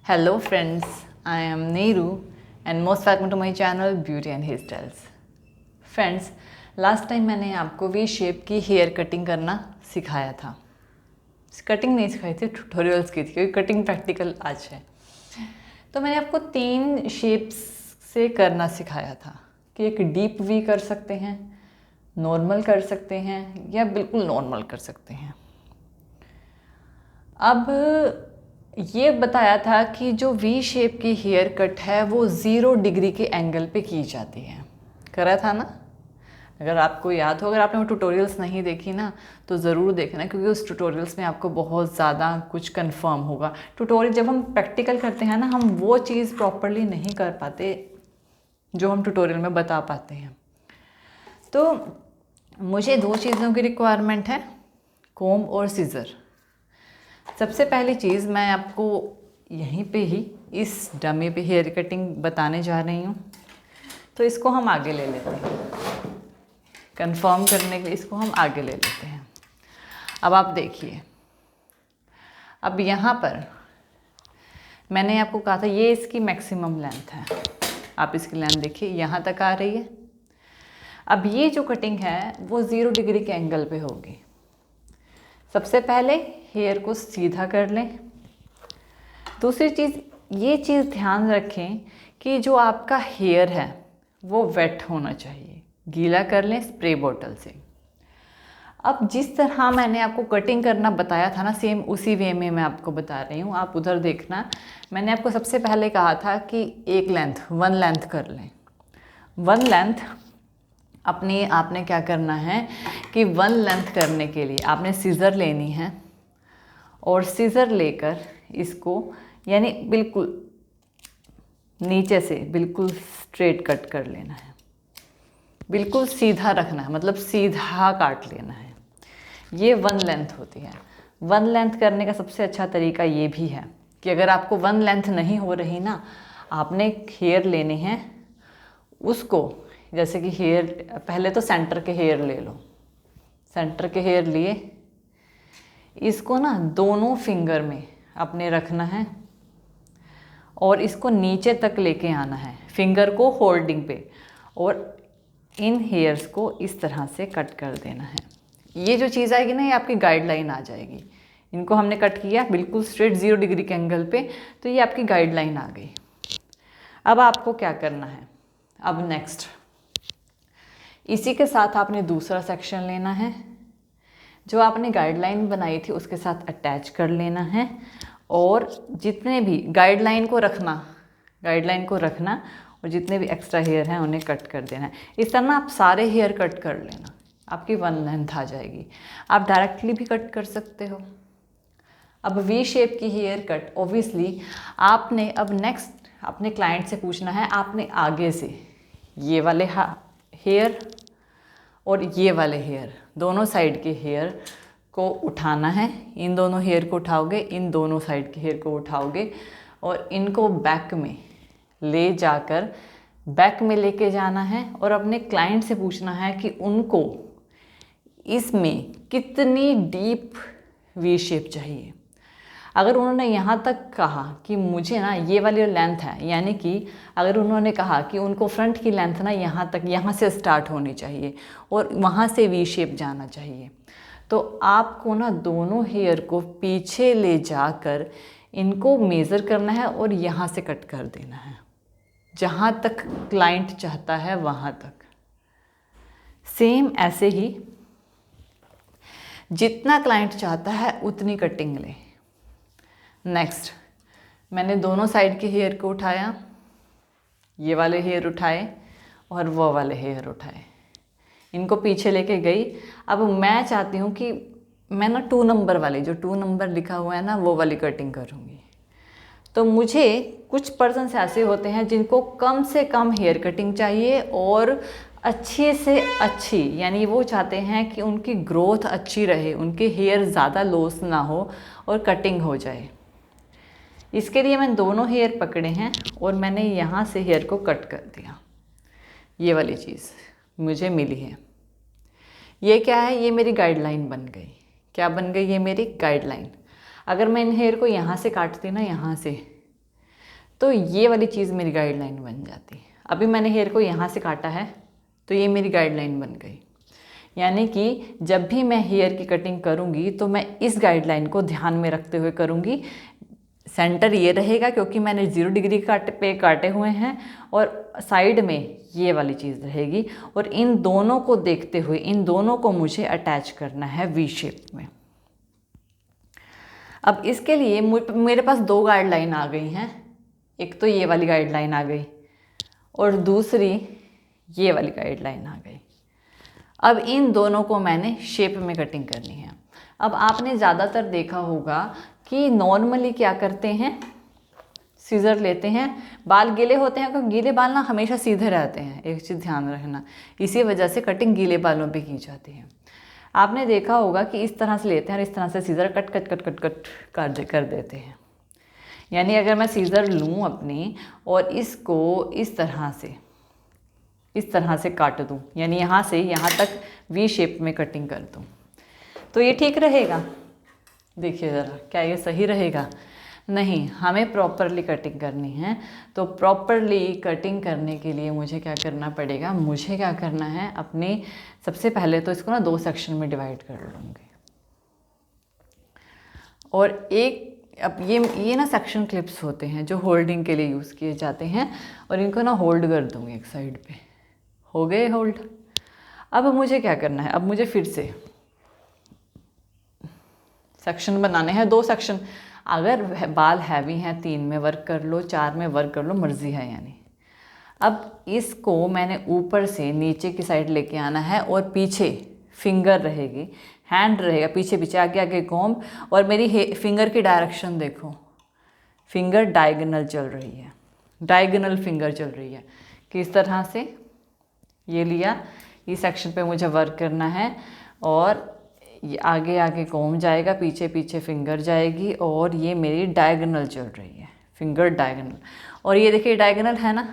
Hello friends, I am Neeru and most welcome to my channel Beauty and Hairstyles. Friends, last time मैंने आपको V shape की hair cutting करना सिखाया था. Cutting नहीं सिखाई थी, ट्यूटोरियल्स की थी क्योंकि कटिंग प्रैक्टिकल आज है. तो मैंने आपको 3 शेप्स से करना सिखाया था कि एक डीप वी कर सकते हैं, नॉर्मल कर सकते हैं या बिल्कुल नॉर्मल कर सकते हैं. अब ये बताया था कि जो वी शेप की हेयर कट है वो 0 डिग्री के एंगल पे की जाती है. करा था ना? अगर आपको याद हो, अगर आपने वो ट्यूटोरियल्स नहीं देखी ना तो ज़रूर देखना, क्योंकि उस ट्यूटोरियल्स में आपको बहुत ज़्यादा कुछ कंफर्म होगा. ट्यूटोरियल जब हम प्रैक्टिकल करते हैं ना, हम वो चीज़ प्रॉपरली नहीं कर पाते जो हम ट्यूटोरियल में बता पाते हैं. तो मुझे 2 चीज़ों की रिक्वायरमेंट है, कोम और सीज़र. सबसे पहली चीज़ मैं आपको यहीं पे ही इस डमी पे हेयर कटिंग बताने जा रही हूँ. तो इसको हम आगे ले लेते हैं, कंफर्म करने के लिए इसको हम आगे ले लेते हैं. अब आप देखिए, अब यहाँ पर मैंने आपको कहा था ये इसकी मैक्सिमम लेंथ है. आप इसकी लेंथ देखिए, यहाँ तक आ रही है. अब ये जो कटिंग है वो 0 डिग्री के एंगल पे होगी. सबसे पहले हेयर को सीधा कर लें. दूसरी चीज़, ये चीज़ ध्यान रखें कि जो आपका हेयर है वो वेट होना चाहिए. गीला कर लें स्प्रे बॉटल से. अब जिस तरह मैंने आपको कटिंग करना बताया था ना, सेम उसी वे में मैं आपको बता रही हूँ. आप उधर देखना. मैंने आपको सबसे पहले कहा था कि एक लेंथ 1 लेंथ कर लें. 1 लेंथ आपने क्या करना है कि 1 लेंथ करने के लिए आपने सीज़र लेनी है और सीज़र लेकर इसको यानी बिल्कुल नीचे से बिल्कुल स्ट्रेट कट कर लेना है. बिल्कुल सीधा रखना है, मतलब सीधा काट लेना है. ये 1 लेंथ होती है. 1 लेंथ करने का सबसे अच्छा तरीका ये भी है कि अगर आपको 1 लेंथ नहीं हो रही ना, आपने हेयर लेने हैं उसको, जैसे कि हेयर पहले तो सेंटर के हेयर ले लो. सेंटर के हेयर लिए इसको ना दोनों फिंगर में अपने रखना है और इसको नीचे तक लेके आना है, फिंगर को होल्डिंग पे, और इन हेयर्स को इस तरह से कट कर देना है. ये जो चीज़ आएगी ना, ये आपकी गाइडलाइन आ जाएगी. इनको हमने कट किया बिल्कुल स्ट्रेट 0 डिग्री के एंगल पे, तो ये आपकी गाइडलाइन आ गई. अब आपको क्या करना है, अब नेक्स्ट इसी के साथ आपने दूसरा सेक्शन लेना है, जो आपने गाइडलाइन बनाई थी उसके साथ अटैच कर लेना है. और जितने भी गाइडलाइन को रखना और जितने भी एक्स्ट्रा हेयर हैं उन्हें कट कर देना है. इस तरह ना आप सारे हेयर कट कर लेना, आपकी 1 लेंथ आ जाएगी. आप डायरेक्टली भी कट कर सकते हो. अब वी शेप की हेयर कट ऑब्वियसली आपने अब नेक्स्ट अपने क्लाइंट से पूछना है. आपने आगे से ये वाले हेयर और ये वाले हेयर, दोनों साइड के हेयर को उठाना है. इन दोनों हेयर को उठाओगे, इन दोनों साइड के हेयर को उठाओगे और इनको बैक में ले जाकर बैक में लेके जाना है. और अपने क्लाइंट से पूछना है कि उनको इसमें कितनी डीप वी शेप चाहिए. अगर उन्होंने यहाँ तक कहा कि मुझे ना ये वाली लेंथ है, यानी कि अगर उन्होंने कहा कि उनको फ्रंट की लेंथ ना यहाँ तक, यहाँ से स्टार्ट होनी चाहिए और वहाँ से वी शेप जाना चाहिए, तो आपको ना दोनों हेयर को पीछे ले जाकर इनको मेज़र करना है और यहाँ से कट कर देना है, जहाँ तक क्लाइंट चाहता है वहाँ तक. सेम ऐसे ही जितना क्लाइंट चाहता है उतनी कटिंग ले. नेक्स्ट मैंने दोनों साइड के हेयर को उठाया, ये वाले हेयर उठाए और वो वाले हेयर उठाए, इनको पीछे लेके गई. अब मैं चाहती हूँ कि मैं ना 2 नंबर वाली, जो 2 नंबर लिखा हुआ है ना, वो वाली कटिंग करूँगी. तो मुझे कुछ पर्सन्स ऐसे होते हैं जिनको कम से कम हेयर कटिंग चाहिए और अच्छी से अच्छी, यानी वो चाहते हैं कि उनकी ग्रोथ अच्छी रहे, उनके हेयर ज़्यादा लॉस ना हो और कटिंग हो जाए. इसके लिए मैंने दोनों हेयर पकड़े हैं और मैंने यहाँ से हेयर को कट कर दिया. ये वाली चीज़ मुझे मिली है. ये क्या है, ये मेरी गाइडलाइन बन गई. क्या बन गई, ये मेरी गाइडलाइन. अगर मैं इन हेयर को यहाँ से काटती ना, यहाँ से, तो ये वाली चीज़ मेरी गाइडलाइन बन जाती है। अभी मैंने हेयर को यहाँ से काटा है तो ये मेरी गाइडलाइन बन गई। यानी कि जब भी मैं हेयर की कटिंग करूँगी तो मैं इस गाइडलाइन को ध्यान में रखते हुए करूँगी। सेंटर ये रहेगा क्योंकि मैंने 0 डिग्री पे काटे हुए हैं, और साइड में ये वाली चीज़ रहेगी, और इन दोनों को देखते हुए इन दोनों को मुझे अटैच करना है वी शेप में। अब इसके लिए मेरे पास 2 गाइडलाइन आ गई हैं। एक तो ये वाली गाइडलाइन आ गई और दूसरी ये वाली गाइडलाइन आ गई। अब इन दोनों को मैंने शेप में कटिंग करनी है। अब आपने ज़्यादातर देखा होगा कि नॉर्मली क्या करते हैं, सीज़र लेते हैं, बाल गीले होते हैं, क्योंकि गीले बाल ना हमेशा सीधे रहते हैं, एक चीज़ ध्यान रखना, इसी वजह से कटिंग गीले बालों पे की जाती है। आपने देखा होगा कि इस तरह से लेते हैं और इस तरह से scissor cut cut cut cut cut कर देते हैं। यानी अगर मैं सीज़र लूँ अपनी और इसको इस तरह से काट दूँ, यानी यहाँ से यहाँ तक वी शेप में कटिंग कर दूँ, तो ये ठीक रहेगा? देखिए ज़रा, क्या ये सही रहेगा? नहीं, हमें प्रॉपरली कटिंग करनी है। तो प्रॉपरली कटिंग करने के लिए मुझे क्या करना पड़ेगा, मुझे क्या करना है, अपने सबसे पहले तो इसको ना 2 सेक्शन में डिवाइड कर लूँगी। और अब ये ना सेक्शन क्लिप्स होते हैं जो होल्डिंग के लिए यूज़ किए जाते हैं, और इनको ना होल्ड कर दूँगी एक साइड पे। हो गए होल्ड। अब मुझे क्या करना है, अब मुझे फिर से सेक्शन बनाने हैं, 2 सेक्शन। अगर बाल हैवी हैं 3 में वर्क कर लो, 4 में वर्क कर लो, मर्जी है। यानी अब इसको मैंने ऊपर से नीचे की साइड लेके आना है, और पीछे फिंगर रहेगी, हैंड रहेगा पीछे पीछे, आगे आगे कॉम्ब, और मेरी फिंगर की डायरेक्शन देखो, फिंगर डायगोनल चल रही है, डायगोनल फिंगर चल रही है। किस तरह से ये लिया, इस सेक्शन पे मुझे वर्क करना है, और ये आगे आगे कॉम्ब जाएगा, पीछे पीछे फिंगर जाएगी, और ये मेरी डायगोनल चल रही है, फिंगर डायगोनल। और ये देखिए डायगोनल है ना,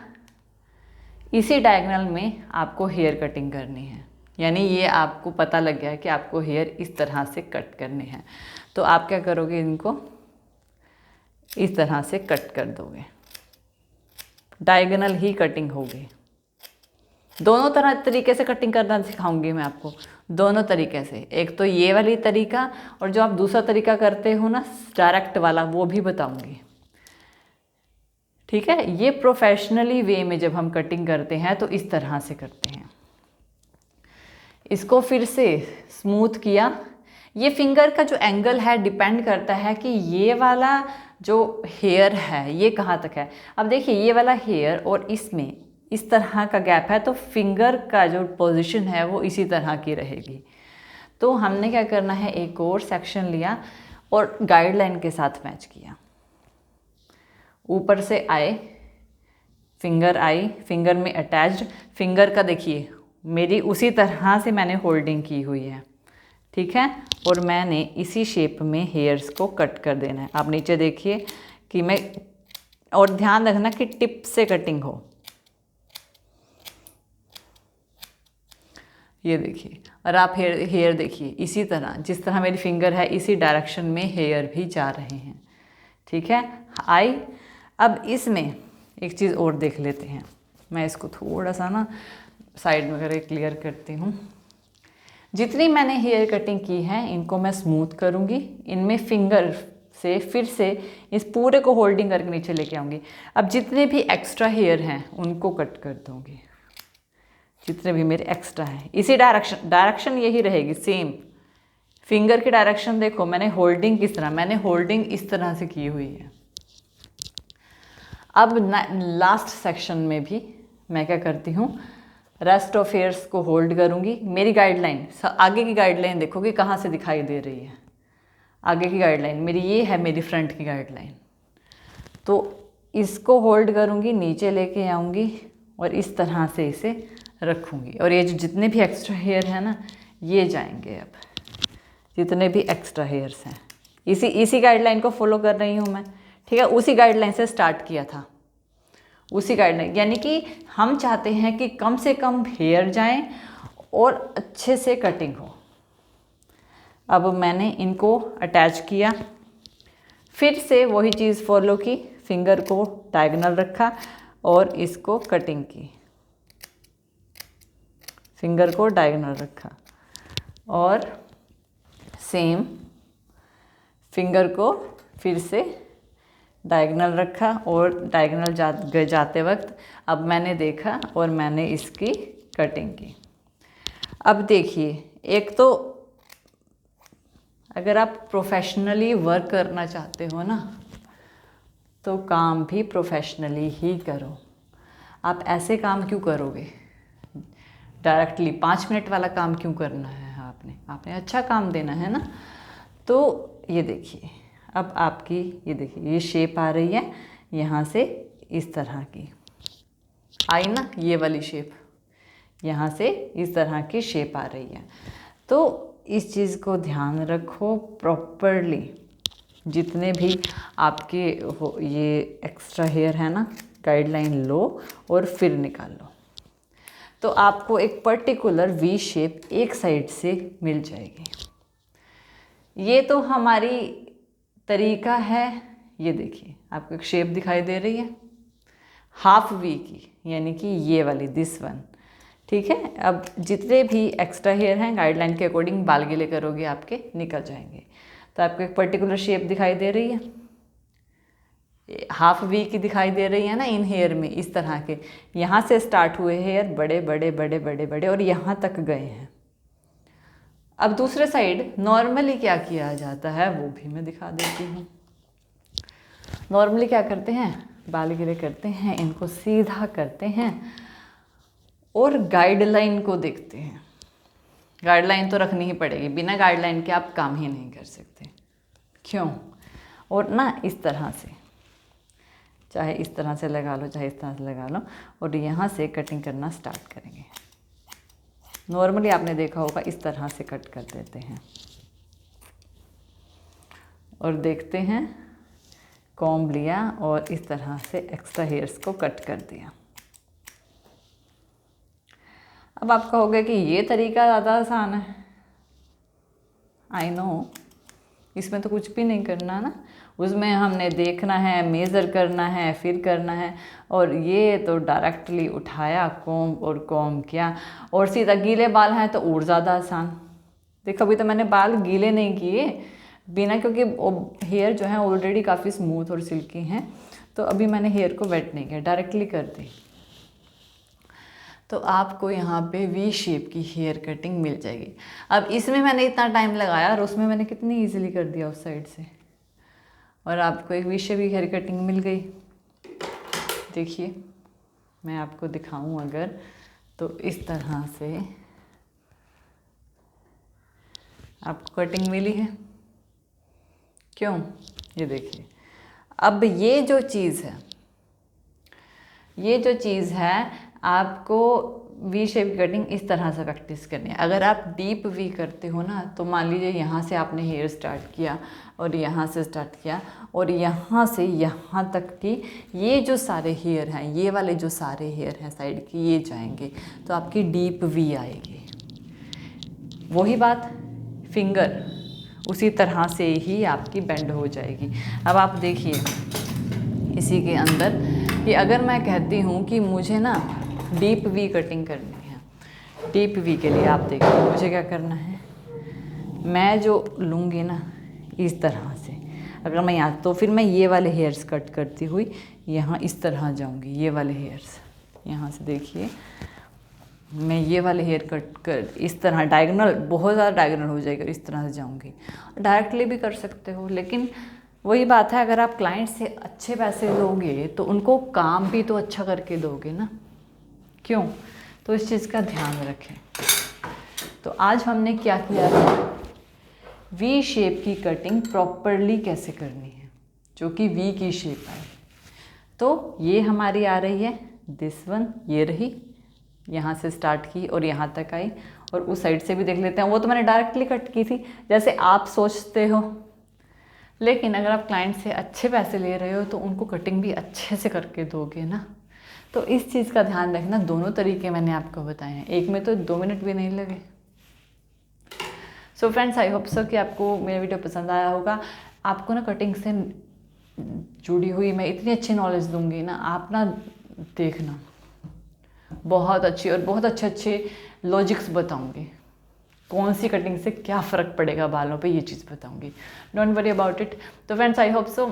इसी डायगोनल में आपको हेयर कटिंग करनी है। यानी ये आपको पता लग गया है कि आपको हेयर इस तरह से कट करने हैं। तो आप क्या करोगे, इनको इस तरह से कट कर दोगे, डायगोनल ही कटिंग होगी। दोनों तरीके से कटिंग करना सिखाऊंगी मैं आपको, दोनों तरीके से। एक तो ये वाली तरीका, और जो आप दूसरा तरीका करते हो ना डायरेक्ट वाला, वो भी बताऊंगी। ठीक है, ये प्रोफेशनली वे में जब हम कटिंग करते हैं तो इस तरह से करते हैं। इसको फिर से स्मूथ किया। ये फिंगर का जो एंगल है डिपेंड करता है कि ये वाला जो हेयर है ये कहाँ तक है। अब देखिए ये वाला हेयर और इसमें इस तरह का गैप है, तो फिंगर का जो पोजीशन है वो इसी तरह की रहेगी। तो हमने क्या करना है, एक और सेक्शन लिया और गाइडलाइन के साथ मैच किया। ऊपर से आए, फिंगर आई, फिंगर में अटैच्ड, फिंगर का देखिए मेरी उसी तरह से मैंने होल्डिंग की हुई है। ठीक है, और मैंने इसी शेप में हेयर्स को कट कर देना है। आप नीचे देखिए कि मैं, और ध्यान रखना कि टिप से कटिंग हो। ये देखिए, और आप हेयर देखिए इसी तरह, जिस तरह मेरी फिंगर है इसी डायरेक्शन में हेयर भी जा रहे हैं। ठीक है, आई। अब इसमें एक चीज़ और देख लेते हैं, मैं इसको थोड़ा सा ना साइड में करके क्लियर करती हूँ। जितनी मैंने हेयर कटिंग की है इनको मैं स्मूथ करूँगी, इनमें फिंगर से फिर से इस पूरे को होल्डिंग करके नीचे लेके आऊँगी। अब जितने भी एक्स्ट्रा हेयर हैं उनको कट कर दूँगी, जितने भी मेरे एक्स्ट्रा हैं इसी डायरेक्शन यही रहेगी सेम। फिंगर की डायरेक्शन देखो, मैंने होल्डिंग किस तरह, मैंने होल्डिंग इस तरह से की हुई है। अब लास्ट सेक्शन में भी मैं क्या करती हूँ, रेस्ट ऑफ हेयर्स को होल्ड करूँगी। मेरी गाइडलाइन, आगे की गाइडलाइन देखो कि कहाँ से दिखाई दे रही है। आगे की गाइडलाइन मेरी ये है, मेरी फ्रंट की गाइडलाइन। तो इसको होल्ड करूँगी, नीचे लेके आऊँगी और इस तरह से इसे रखूँगी। और ये जो जितने भी एक्स्ट्रा हेयर हैं ना ये जाएंगे। अब जितने भी एक्स्ट्रा हेयर्स हैं इसी गाइडलाइन को फॉलो कर रही हूँ मैं। ठीक है, उसी गाइडलाइन से स्टार्ट किया था, उसी गाइडलाइन। यानी कि हम चाहते हैं कि कम से कम हेयर जाएं और अच्छे से कटिंग हो। अब मैंने इनको अटैच किया, फिर से वही चीज़ फॉलो की, फिंगर को डायगोनल रखा और इसको कटिंग की, फिंगर को डायगोनल रखा और सेम फिंगर को फिर से डायगोनल रखा और डायगोनल जाते वक्त अब मैंने देखा और मैंने इसकी कटिंग की। अब देखिए, एक तो अगर आप प्रोफेशनली वर्क करना चाहते हो ना, तो काम भी प्रोफेशनली ही करो। आप ऐसे काम क्यों करोगे? डायरेक्टली 5 मिनट वाला काम क्यों करना है? आपने अच्छा काम देना है ना। तो ये देखिए, अब आपकी ये देखिए, ये शेप आ रही है यहाँ से इस तरह की आई ना, ये वाली शेप यहाँ से इस तरह की शेप आ रही है। तो इस चीज़ को ध्यान रखो प्रॉपरली। जितने भी आपके ये एक्स्ट्रा हेयर है ना, गाइडलाइन लो और फिर निकाल लो, तो आपको एक पर्टिकुलर वी शेप एक साइड से मिल जाएगी। ये तो हमारी तरीका है। ये देखिए, आपको एक शेप दिखाई दे रही है हाफ वी की, यानी कि ये वाली, दिस वन, ठीक है। अब जितने भी एक्स्ट्रा हेयर हैं गाइडलाइन के अकॉर्डिंग बाल गीले करोगे आपके निकल जाएंगे। तो आपको एक पर्टिकुलर शेप दिखाई दे रही है, हाफ वी की दिखाई दे रही है ना इन हेयर में, इस तरह के यहाँ से स्टार्ट हुए हेयर बड़े बड़े बड़े बड़े बड़े और यहाँ तक गए हैं। अब दूसरे साइड नॉर्मली क्या किया जाता है वो भी मैं दिखा देती हूँ। नॉर्मली क्या करते हैं, बाल गिरे करते हैं, इनको सीधा करते हैं और गाइडलाइन को देखते हैं। गाइडलाइन तो रखनी ही पड़ेगी, बिना गाइडलाइन के आप काम ही नहीं कर सकते। क्यों? और ना इस तरह से, चाहे इस तरह से लगा लो चाहे इस तरह से लगा लो, और यहाँ से कटिंग करना स्टार्ट करेंगे। नॉर्मली आपने देखा होगा इस तरह से कट कर देते हैं और देखते हैं, कॉम्ब लिया और इस तरह से एक्स्ट्रा हेयर्स को कट कर दिया। अब आप कहोगे कि ये तरीका ज़्यादा आसान है। आई नो, इसमें तो कुछ भी नहीं करना ना, उसमें हमने देखना है, मेज़र करना है, फिर करना है। और ये तो डायरेक्टली उठाया कॉम्ब और कॉम्ब किया और सीधा। गीले बाल हैं तो और ज़्यादा आसान। देखो, अभी तो मैंने बाल गीले नहीं किए बिना, क्योंकि हेयर जो है ऑलरेडी काफ़ी स्मूथ और सिल्की हैं, तो अभी मैंने हेयर को वेट नहीं किया, डायरेक्टली कर दी। तो आपको यहाँ पे वी शेप की हेयर कटिंग मिल जाएगी। अब इसमें मैंने इतना टाइम लगाया और उसमें मैंने कितनी इजीली कर दिया उस साइड से, और आपको एक वी शेप की हेयर कटिंग मिल गई। देखिए, मैं आपको दिखाऊं अगर, तो इस तरह से आपको कटिंग मिली है। क्यों? ये देखिए, अब ये जो चीज़ है आपको वी शेप की कटिंग इस तरह से प्रैक्टिस करनी है। अगर आप डीप वी करते हो ना, तो मान लीजिए यहाँ से आपने हेयर स्टार्ट किया और यहाँ से स्टार्ट किया और यहाँ से यहाँ तक की ये जो सारे हेयर हैं, ये वाले जो सारे हेयर हैं साइड की, ये जाएंगे, तो आपकी डीप वी आएगी। वही बात फिंगर उसी तरह से ही आपकी बेंड हो जाएगी। अब आप देखिए इसी के अंदर कि अगर मैं कहती हूँ कि मुझे ना डीप वी कटिंग करनी है, डीप वी के लिए आप देखिए मुझे क्या करना है। मैं जो लूँगी ना इस तरह से, अगर मैं यहाँ, तो फिर मैं ये वाले हेयर्स कट करती हुई यहाँ इस तरह जाऊँगी। ये वाले हेयर्स यहाँ से देखिए, मैं ये वाले हेयर कट कर इस तरह डायगोनल, बहुत ज़्यादा डायगोनल हो जाएगा, इस तरह से जाऊँगी। डायरेक्टली भी कर सकते हो, लेकिन वही बात है, अगर आप क्लाइंट से अच्छे पैसे लोगे तो उनको काम भी तो अच्छा करके दोगे ना। क्यों? तो इस चीज़ का ध्यान रखें। तो आज हमने क्या किया है, वी शेप की कटिंग प्रॉपरली कैसे करनी है, जो कि वी की शेप है। तो ये हमारी आ रही है दिस वन, ये रही, यहाँ से स्टार्ट की और यहाँ तक आई। और उस साइड से भी देख लेते हैं, वो तो मैंने डायरेक्टली कट की थी जैसे आप सोचते हो। लेकिन अगर आप क्लाइंट से अच्छे पैसे ले रहे हो तो उनको कटिंग भी अच्छे से करके दोगे ना। तो इस चीज़ का ध्यान रखना। दोनों तरीके मैंने आपको बताए हैं, एक में तो 2 मिनट भी नहीं लगे। So friends, I hope so कि आपको मेरा वीडियो पसंद आया होगा। आपको ना कटिंग से जुड़ी हुई मैं इतनी अच्छी नॉलेज दूंगी ना, आप ना देखना, बहुत अच्छी और बहुत अच्छे अच्छे लॉजिक्स बताऊंगी, कौन सी कटिंग से क्या फ़र्क पड़ेगा बालों पे, ये चीज़ बताऊंगी। Don't worry about it. तो फ्रेंड्स, आई होप सो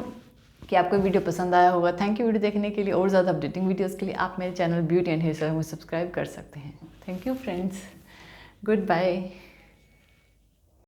कि आपको वीडियो पसंद आया होगा। थैंक यू वीडियो देखने के लिए। और ज़्यादा अपडेटिंग वीडियोज़ के लिए आप मेरे channel beauty and hair style में सब्सक्राइब कर सकते हैं। Thank you friends, good bye.